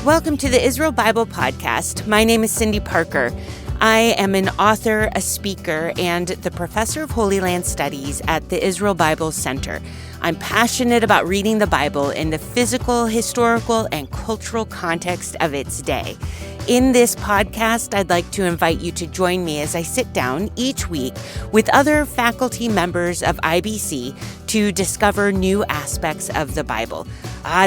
Welcome to the Israel Bible Podcast. My name is Cindy Parker. I am an author, a speaker, and the professor of Holy Land Studies at the Israel Bible Center. I'm passionate about reading the Bible in the physical, historical, and cultural context of its day. In this podcast, I'd like to invite you to join me as I sit down each week with other faculty members of IBC to discover new aspects of the Bible.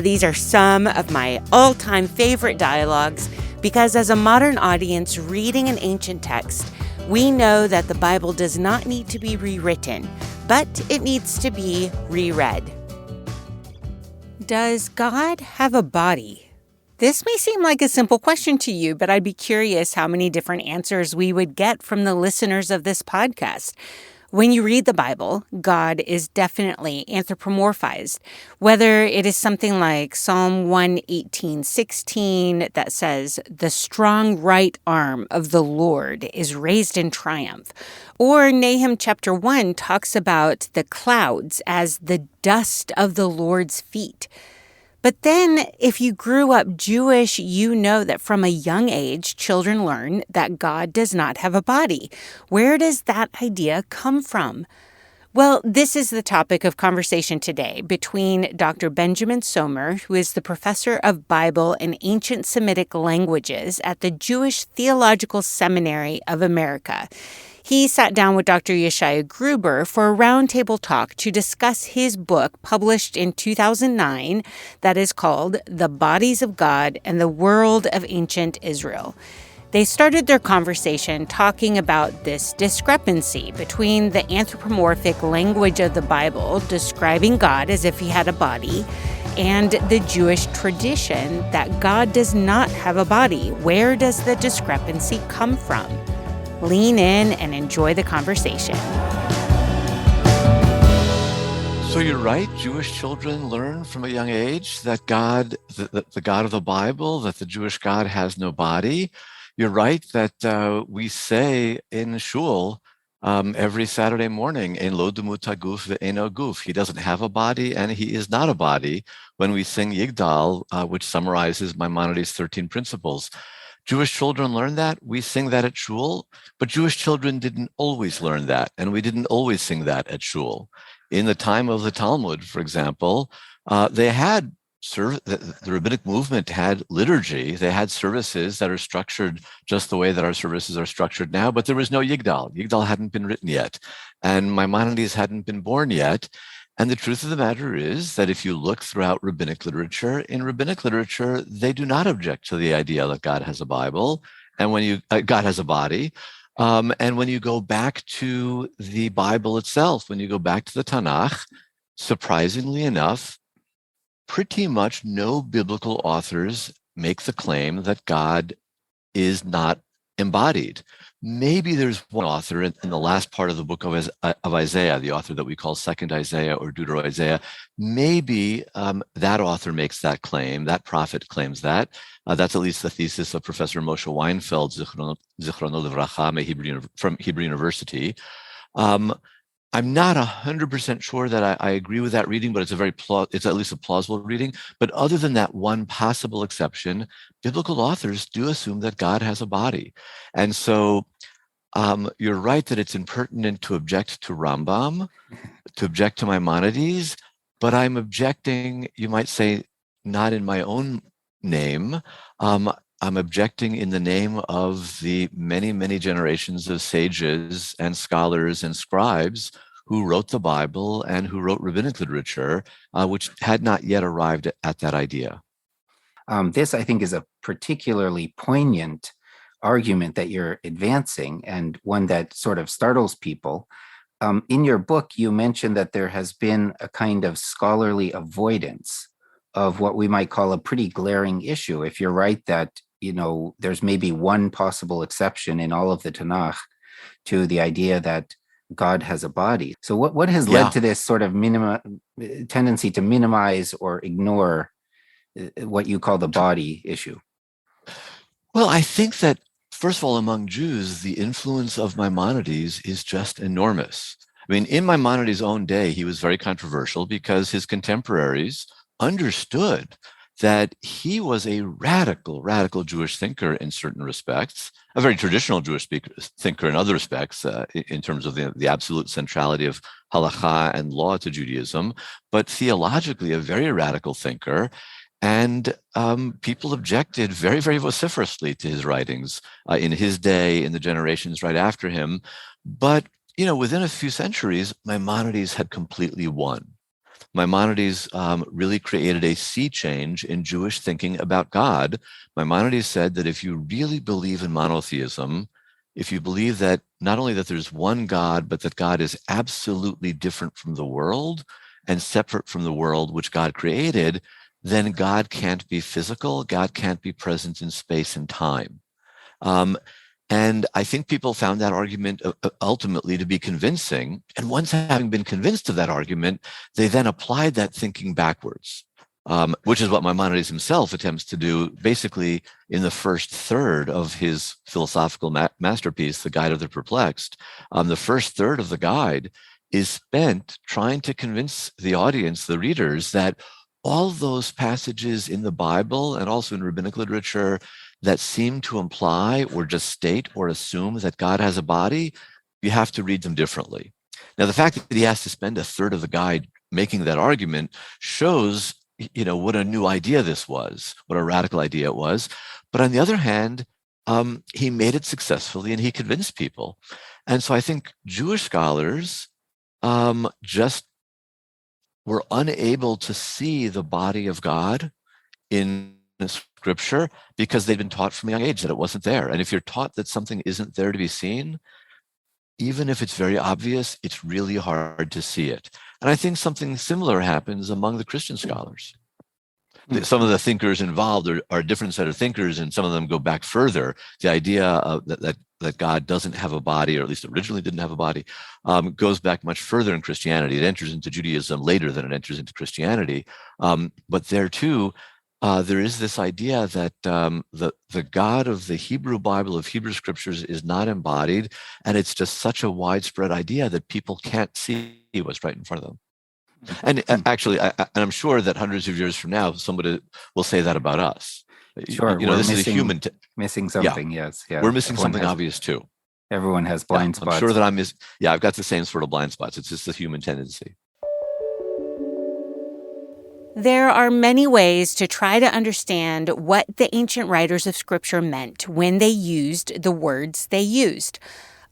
These are some of my all-time favorite dialogues because as a modern audience reading an ancient text, we know that the Bible does not need to be rewritten, but it needs to be reread. Does God have a body? This may seem like a simple question to you, but I'd be curious how many different answers we would get from the listeners of this podcast. When you read the Bible, God is definitely anthropomorphized, whether it is something like Psalm 118:16 that says, "The strong right arm of the Lord is raised in triumph," or Nahum chapter 1 talks about the clouds as the dust of the Lord's feet. But then, if you grew up Jewish, you know that from a young age, children learn that God does not have a body. Where does that idea come from? Well, this is the topic of conversation today between Dr. Benjamin Sommer, who is the professor of Bible and Ancient Semitic Languages at the Jewish Theological Seminary of America. He sat down with Dr. Yeshaya Gruber for a roundtable talk to discuss his book published in 2009 that is called The Bodies of God and the World of Ancient Israel. They started their conversation talking about this discrepancy between the anthropomorphic language of the Bible describing God as if he had a body and the Jewish tradition that God does not have a body. Where does the discrepancy come from? Lean in and enjoy the conversation. So you're right, Jewish children learn from a young age that God, the God of the Bible, that the Jewish God has no body. You're right that we say in shul every Saturday morning, "Ein lo demut haguf ve'eino guf." He doesn't have a body and he is not a body when we sing Yigdal, which summarizes Maimonides' 13 principles. Jewish children learn that. We sing that at shul, but Jewish children didn't always learn that, and we didn't always sing that at shul. In the time of the Talmud, for example, they had the rabbinic movement had liturgy. They had services that are structured just the way that our services are structured now, but there was no Yigdal. Yigdal hadn't been written yet, and Maimonides hadn't been born yet. And the truth of the matter is that if you look throughout rabbinic literature, in rabbinic literature, they do not object to the idea that God has a Bible and God has a body. And when you go back to the Bible itself, when you go back to the Tanakh, surprisingly enough, pretty much no biblical authors make the claim that God is not embodied. Maybe there's one author in the last part of the book of Isaiah, the author that we call Second Isaiah or Deutero-Isaiah. Maybe that author makes that claim, that prophet claims that. That's at least the thesis of Professor Moshe Weinfeld, Zichrono Livracha, from Hebrew University. I'm not 100% sure that I agree with that reading, but it's at least a plausible reading. But other than that one possible exception, biblical authors do assume that God has a body. And so you're right that it's impertinent to object to Rambam, to object to Maimonides, but I'm objecting, you might say, not in my own name. I'm objecting in the name of the many, many generations of sages and scholars and scribes who wrote the Bible and who wrote rabbinic literature, which had not yet arrived at that idea. This, I think, is a particularly poignant argument that you're advancing and one that sort of startles people. In your book, you mentioned that there has been a kind of scholarly avoidance of what we might call a pretty glaring issue. If you're right that there's maybe one possible exception in all of the Tanakh to the idea that God has a body. So what has led to this sort of tendency to minimize or ignore what you call the body issue? Well, I think that, first of all, among Jews, the influence of Maimonides is just enormous. I mean, in Maimonides' own day, he was very controversial because his contemporaries understood that he was a radical Jewish thinker in certain respects, a very traditional Jewish thinker in other respects, in terms of the absolute centrality of halakha and law to Judaism, but theologically a very radical thinker. And people objected very vociferously to his writings in his day, in the generations right after him. But within a few centuries, Maimonides had completely won. Maimonides really created a sea change in Jewish thinking about God. Maimonides said that if you really believe in monotheism, if you believe that not only that there's one God, but that God is absolutely different from the world and separate from the world which God created, then God can't be physical. God can't be present in space and time. And I think people found that argument ultimately to be convincing. And once having been convinced of that argument, they then applied that thinking backwards, which is what Maimonides himself attempts to do basically in the first third of his philosophical masterpiece, The Guide of the Perplexed. The first third of the guide is spent trying to convince the audience, the readers, that all those passages in the Bible and also in rabbinic literature that seem to imply or just state or assume that God has a body, you have to read them differently. Now, the fact that he has to spend a third of the guide making that argument shows, what a new idea this was, what a radical idea it was. But on the other hand, he made it successfully and he convinced people. And so I think Jewish scholars just were unable to see the body of God in scripture because they'd been taught from a young age that it wasn't there. And if you're taught that something isn't there to be seen, even if it's very obvious, it's really hard to see it. And I think something similar happens among the Christian scholars. Some of the thinkers involved are a different set of thinkers, and some of them go back further. The idea of that God doesn't have a body, or at least originally didn't have a body, goes back much further in Christianity. It enters into Judaism later than it enters into Christianity. But there too, there is this idea that the God of the Hebrew Bible, of Hebrew scriptures, is not embodied, and it's just such a widespread idea that people can't see what's right in front of them. And actually, and I'm sure that hundreds of years from now, somebody will say that about us. Sure, this is a human. Missing something. Yes, we're missing something obvious too. Everyone has blind spots. I'm sure that I've got the same sort of blind spots. It's just a human tendency. There are many ways to try to understand what the ancient writers of Scripture meant when they used the words they used,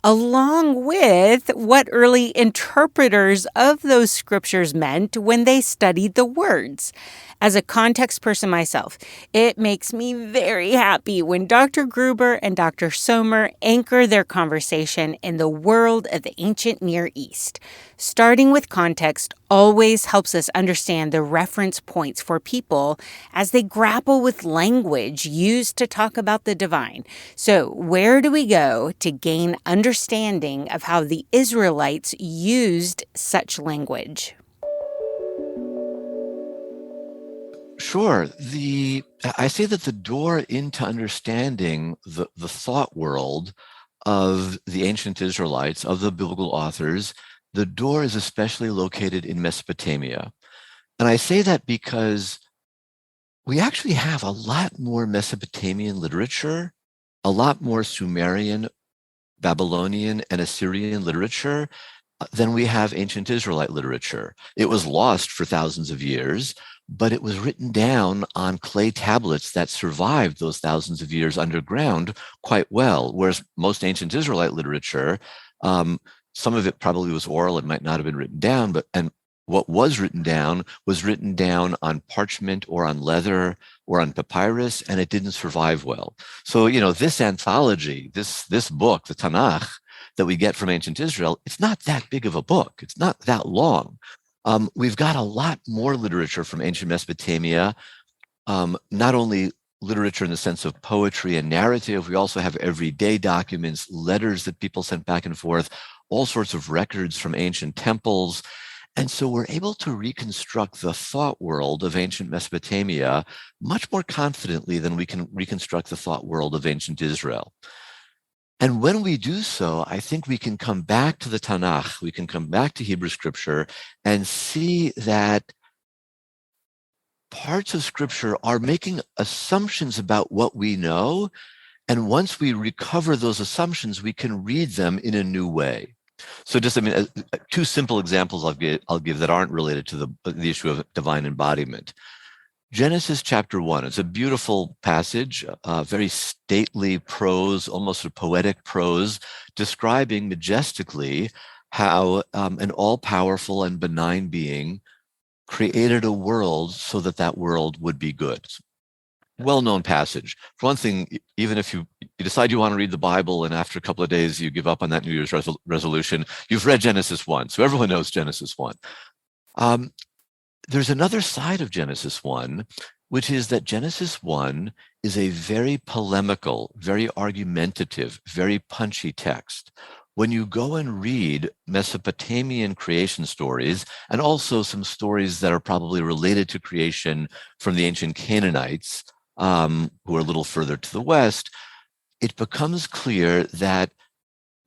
along with what early interpreters of those scriptures meant when they studied the words. As a context person myself, it makes me very happy when Dr. Gruber and Dr. Sommer anchor their conversation in the world of the ancient Near East. Starting with context always helps us understand the reference points for people as they grapple with language used to talk about the divine. So, where do we go to gain understanding of how the Israelites used such language? Sure. I say that the door into understanding the thought world of the ancient Israelites, of the biblical authors, the door is especially located in Mesopotamia. And I say that because we actually have a lot more Mesopotamian literature, a lot more Sumerian, Babylonian, and Assyrian literature than we have ancient Israelite literature. It was lost for thousands of years, but it was written down on clay tablets that survived those thousands of years underground quite well, whereas most ancient Israelite literature, some of it probably was oral, it might not have been written down, and what was written down on parchment or on leather or on papyrus, and it didn't survive well. So, this anthology, this book, the Tanakh, that we get from ancient Israel, it's not that big of a book. It's not that long. We've got a lot more literature from ancient Mesopotamia, not only literature in the sense of poetry and narrative, we also have everyday documents, letters that people sent back and forth, all sorts of records from ancient temples. And so we're able to reconstruct the thought world of ancient Mesopotamia much more confidently than we can reconstruct the thought world of ancient Israel. And when we do so, I think we can come back to the Tanakh, we can come back to Hebrew scripture and see that parts of Scripture are making assumptions about what we know. And once we recover those assumptions, we can read them in a new way. So just, two simple examples I'll give that aren't related to the issue of divine embodiment. Genesis chapter 1, it's a beautiful passage, very stately prose, almost a poetic prose, describing majestically how an all-powerful and benign being created a world so that that world would be good. Well-known passage. For one thing, even if you decide you want to read the Bible and after a couple of days you give up on that New Year's resolution, you've read Genesis 1, so everyone knows Genesis 1. There's another side of Genesis 1, which is that Genesis 1 is a very polemical, very argumentative, very punchy text. When you go and read Mesopotamian creation stories, and also some stories that are probably related to creation from the ancient Canaanites, who are a little further to the west, it becomes clear that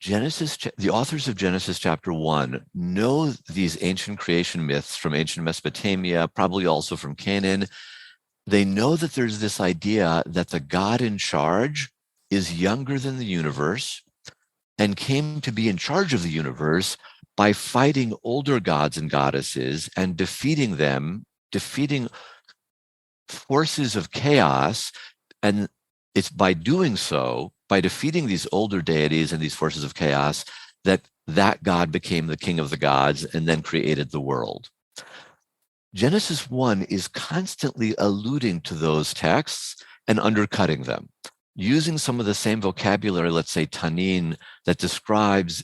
the authors of Genesis chapter 1 know these ancient creation myths from ancient Mesopotamia, probably also from Canaan. They know that there's this idea that the God in charge is younger than the universe and came to be in charge of the universe by fighting older gods and goddesses and defeating them, defeating forces of chaos. And it's by doing so, by defeating these older deities and these forces of chaos, that God became the king of the gods and then created the world. Genesis 1 is constantly alluding to those texts and undercutting them, using some of the same vocabulary, let's say tanin, that describes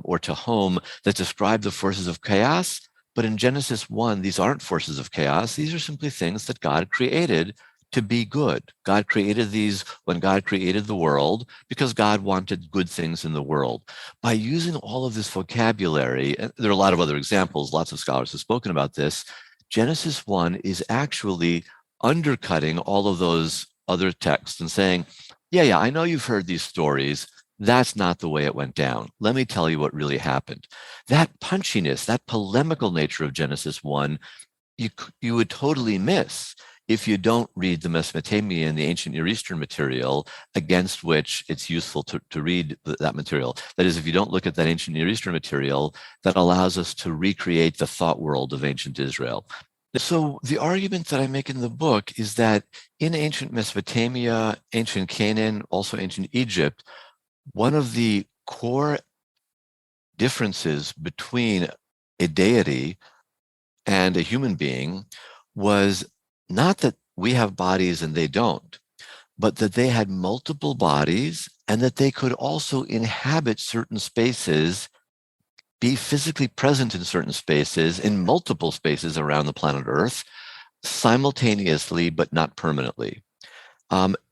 or tahom, that describe the forces of chaos. But in Genesis 1, these aren't forces of chaos. These are simply things that God created to be good. God created these when God created the world because God wanted good things in the world. By using all of this vocabulary, and there are a lot of other examples, lots of scholars have spoken about this, Genesis 1 is actually undercutting all of those other texts and saying, yeah, I know you've heard these stories. That's not the way it went down. Let me tell you what really happened. That punchiness, that polemical nature of Genesis 1, you would totally miss if you don't read the Mesopotamian, the ancient Near Eastern material against which it's useful to read that material. That is, if you don't look at that ancient Near Eastern material that allows us to recreate the thought world of ancient Israel. So the argument that I make in the book is that in ancient Mesopotamia, ancient Canaan, also ancient Egypt, one of the core differences between a deity and a human being was not that we have bodies and they don't, but that they had multiple bodies and that they could also inhabit certain spaces, be physically present in certain spaces, in multiple spaces around the planet Earth, simultaneously, but not permanently.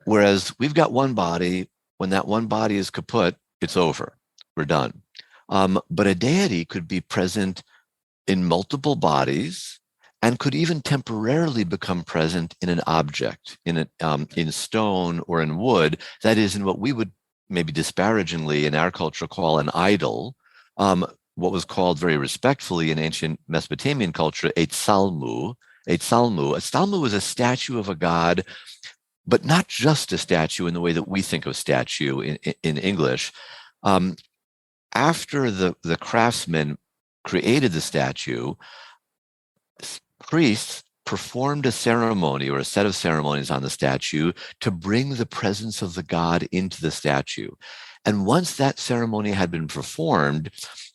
Whereas we've got one body, when that one body is kaput, it's over, we're done. But a deity could be present in multiple bodies and could even temporarily become present in an object, in stone or in wood, that is in what we would maybe disparagingly in our culture call an idol, what was called very respectfully in ancient Mesopotamian culture a tsalmu. A tsalmu is a statue of a god, but not just a statue in the way that we think of statue in English. After the craftsman created the statue, priests performed a ceremony or a set of ceremonies on the statue to bring the presence of the god into the statue. And once that ceremony had been performed,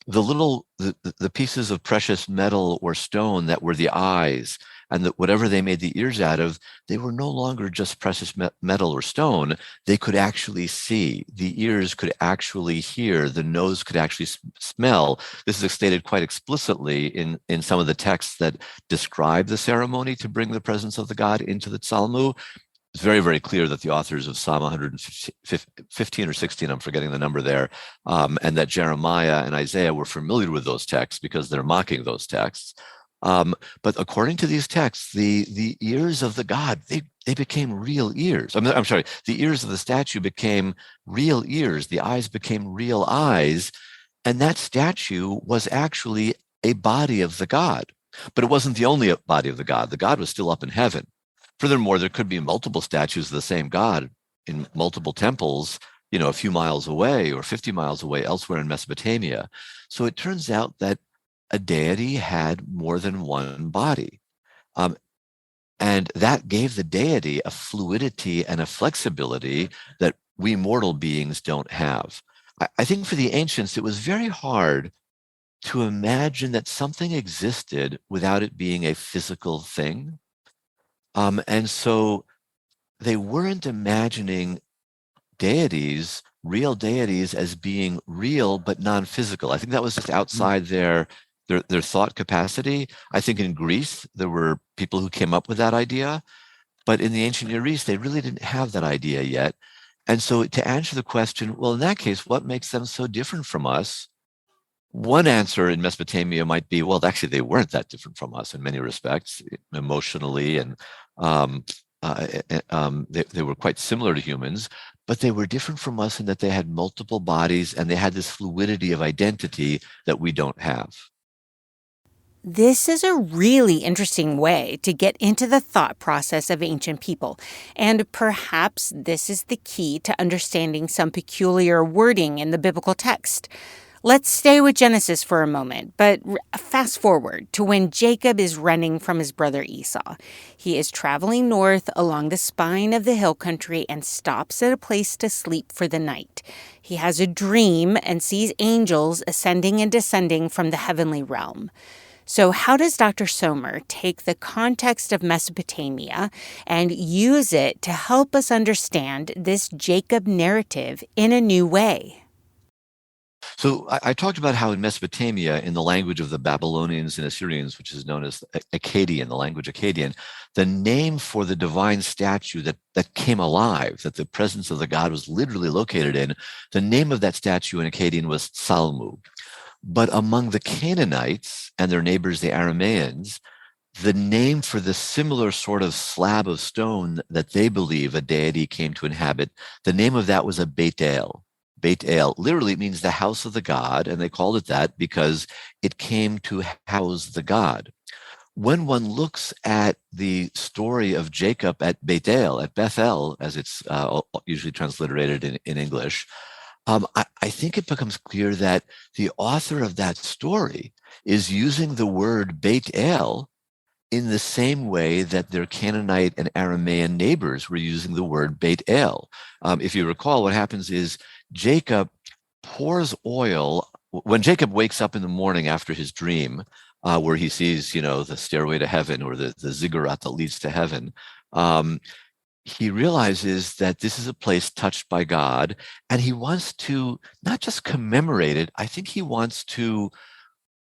the pieces of precious metal or stone that were the eyes and whatever they made the ears out of, they were no longer just precious metal or stone. They could actually see. The ears could actually hear. The nose could actually smell. This is stated quite explicitly in some of the texts that describe the ceremony to bring the presence of the god into the Tsalmu. It's very, very clear that the authors of Psalm 115 or 16, I'm forgetting the number there, and that Jeremiah and Isaiah were familiar with those texts because they're mocking those texts. But according to these texts, the ears of the god, they became real ears. I'm sorry, the ears of the statue became real ears. The eyes became real eyes. And that statue was actually a body of the god. But it wasn't the only body of the God. The God was still up in heaven. Furthermore, there could be multiple statues of the same God in multiple temples, a few miles away or 50 miles away elsewhere in Mesopotamia. So it turns out that a deity had more than one body. Um, and that gave the deity a fluidity and a flexibility that we mortal beings don't have. I think for the ancients, it was very hard to imagine that something existed without it being a physical thing. And so they weren't imagining deities, real deities, as being real but non-physical. I think that was just outside their thought capacity. I think in Greece, there were people who came up with that idea, but in the ancient Near East, they really didn't have that idea yet. And so to answer the question, well, in that case, what makes them so different from us? One answer in Mesopotamia might be, well, actually, they weren't that different from us in many respects, emotionally, and um, they were quite similar to humans, but they were different from us in that they had multiple bodies and they had this fluidity of identity that we don't have. This is a really interesting way to get into the thought process of ancient people, and perhaps this is the key to understanding some peculiar wording in the biblical text. Let's stay with Genesis for a moment, but fast forward to when Jacob is running from his brother Esau. He is traveling north along the spine of the hill country and stops at a place to sleep for the night. He has a dream and sees angels ascending and descending from the heavenly realm. So how does Dr. Sommer take the context of Mesopotamia and use it to help us understand this Jacob narrative in a new way? So I talked about how in Mesopotamia, in the language of the Babylonians and Assyrians, which is known as Akkadian, the language Akkadian, the name for the divine statue that came alive, that the presence of the God was literally located in, the name of that statue in Akkadian was Salmu. But among the Canaanites and their neighbors, the Arameans, the name for the similar sort of slab of stone that they believe a deity came to inhabit, the name of that was a Beit El. Beit El literally means the house of the God, and they called it that because it came to house the God. When one looks at the story of Jacob at Beit El, at Bethel, as it's usually transliterated in English, I think it becomes clear that the author of that story is using the word Beit El in the same way that their Canaanite and Aramean neighbors were using the word Beit El. If you recall, what happens is Jacob pours oil. When Jacob wakes up in the morning after his dream, where he sees, the stairway to heaven or the ziggurat that leads to heaven, he realizes that this is a place touched by God, and he wants to not just commemorate it, I think he wants to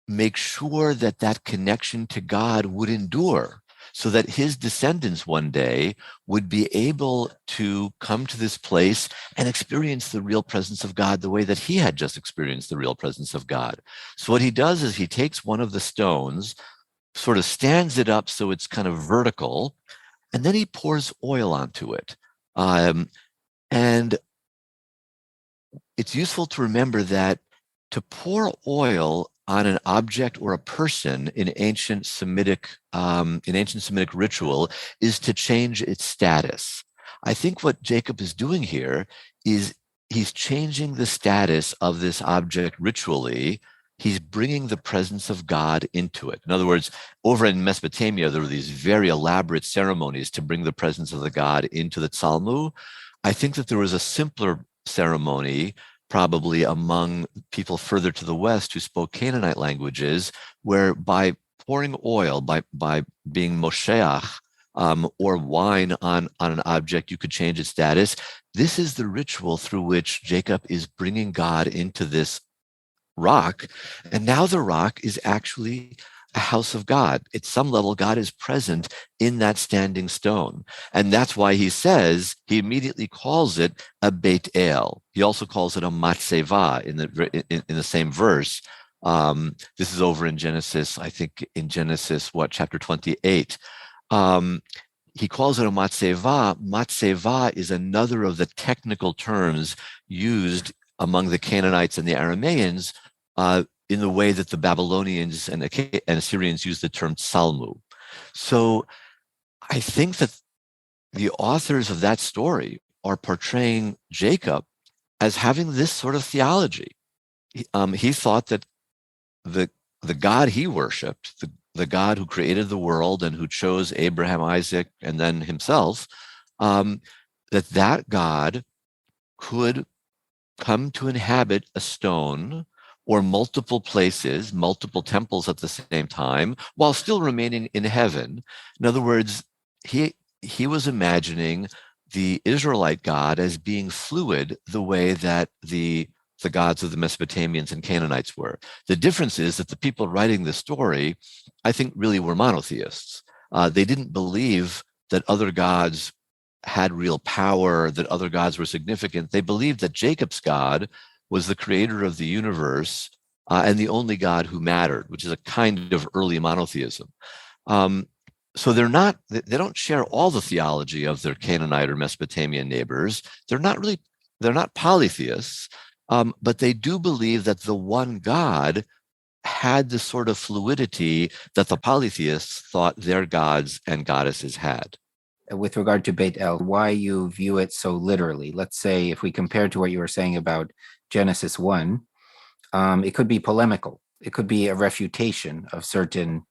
make sure that that connection to God would endure so that his descendants one day would be able to come to this place and experience the real presence of God the way that he had just experienced the real presence of God. So what he does is he takes one of the stones, sort of stands it up so it's kind of vertical, and then he pours oil onto it. And it's useful to remember that to pour oil on an object or a person in ancient Semitic ritual is to change its status. I think what Jacob is doing here is he's changing the status of this object ritually. He's bringing the presence of God into it. In other words, over in Mesopotamia, there were these very elaborate ceremonies to bring the presence of the God into the Tsalmu. I think that there was a simpler ceremony, probably among people further to the west who spoke Canaanite languages, where by pouring oil, by being mosheach, or wine on an object, you could change its status. This is the ritual through which Jacob is bringing God into this rock. And now the rock is actually a house of God. At some level, God is present in that standing stone. And that's why he immediately calls it a Beit El. He also calls it a Matseva in the same verse. This is over in Genesis, I think in Genesis, chapter 28. He calls it a Matseva. Matseva is another of the technical terms used among the Canaanites and the Arameans in the way that the Babylonians and Assyrians use the term Salmu. So I think that the authors of that story are portraying Jacob as having this sort of theology. He thought that the God he worshipped, the God who created the world and who chose Abraham, Isaac, and then himself, that God could come to inhabit a stone or multiple places, multiple temples at the same time, while still remaining in heaven. In other words, he was imagining the Israelite God as being fluid the way that the gods of the Mesopotamians and Canaanites were. The difference is that the people writing the story, I think, really were monotheists. They didn't believe that other gods had real power, that other gods were significant. They believed that Jacob's God was the creator of the universe and the only God who mattered, which is a kind of early monotheism. So they don't share all the theology of their Canaanite or Mesopotamian neighbors. They're not polytheists, but they do believe that the one God had the sort of fluidity that the polytheists thought their gods and goddesses had. With regard to Beit El, why you view it so literally? Let's say if we compare to what you were saying about Genesis 1, it could be polemical. It could be a refutation of certain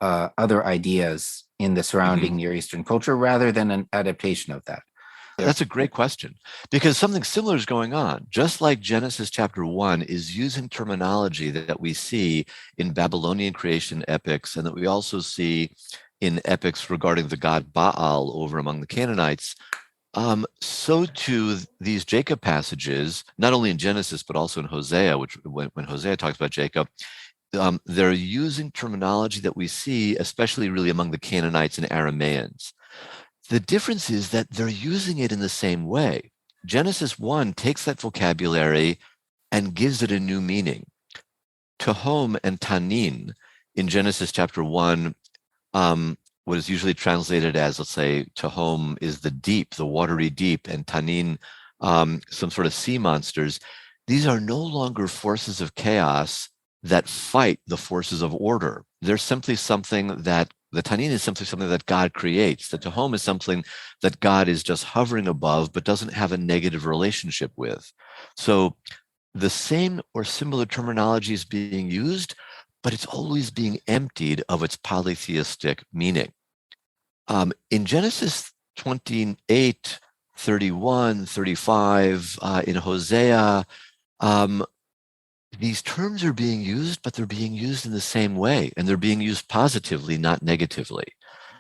other ideas in the surrounding Near Eastern culture rather than an adaptation of that. That's a great question, because something similar is going on. Just like Genesis chapter 1 is using terminology that we see in Babylonian creation epics and that we also see in epics regarding the god Baal over among the Canaanites, so too these Jacob passages, not only in Genesis, but also in Hosea, which when Hosea talks about Jacob, they're using terminology that we see, especially really among the Canaanites and Arameans. The difference is that they're using it in the same way. Genesis 1 takes that vocabulary and gives it a new meaning. Tehom and Tanin in Genesis chapter 1, what is usually translated as, let's say, Tehom is the deep, the watery deep, and Tanin, some sort of sea monsters. These are no longer forces of chaos that fight the forces of order. They're simply something that, the Tanin is simply something that God creates. The Tehom is something that God is just hovering above, but doesn't have a negative relationship with. So the same or similar terminology is being used, but it's always being emptied of its polytheistic meaning. In Genesis 28, 31, 35, in Hosea, these terms are being used, but they're being used in the same way, and they're being used positively, not negatively.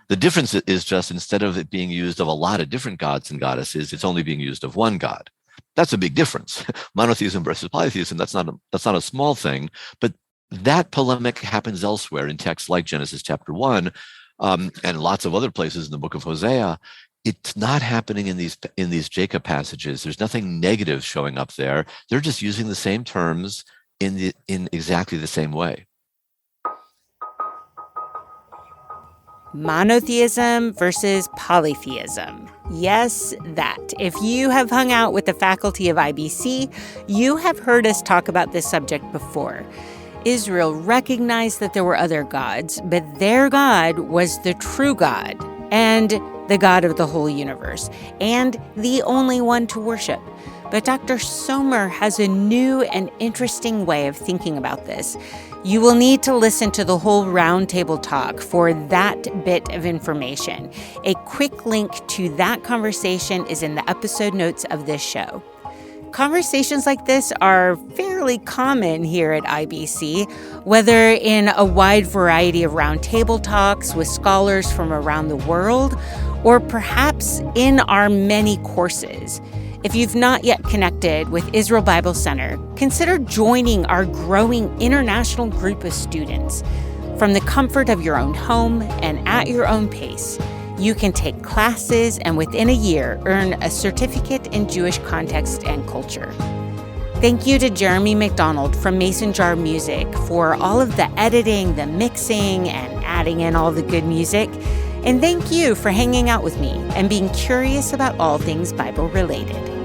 The difference is just instead of it being used of a lot of different gods and goddesses, it's only being used of one God. That's a big difference. Monotheism versus polytheism, that's not a small thing, but that polemic happens elsewhere in texts like Genesis chapter 1, and lots of other places in the book of Hosea. It's not happening in these Jacob passages. There's nothing negative showing up there. They're just using the same terms in exactly the same way. Monotheism versus polytheism. Yes, that. If you have hung out with the faculty of IBC, you have heard us talk about this subject before. Israel recognized that there were other gods, but their God was the true God and the God of the whole universe, and the only one to worship. But Dr. Sommer has a new and interesting way of thinking about this. You will need to listen to the whole roundtable talk for that bit of information. A quick link to that conversation is in the episode notes of this show. Conversations like this are fairly common here at IBC, whether in a wide variety of roundtable talks with scholars from around the world, or perhaps in our many courses. If you've not yet connected with Israel Bible Center, consider joining our growing international group of students. From the comfort of your own home and at your own pace, you can take classes and within a year earn a certificate in Jewish context and culture. Thank you to Jeremy McDonald from Mason Jar Music for all of the editing, the mixing, and adding in all the good music. And thank you for hanging out with me and being curious about all things Bible related.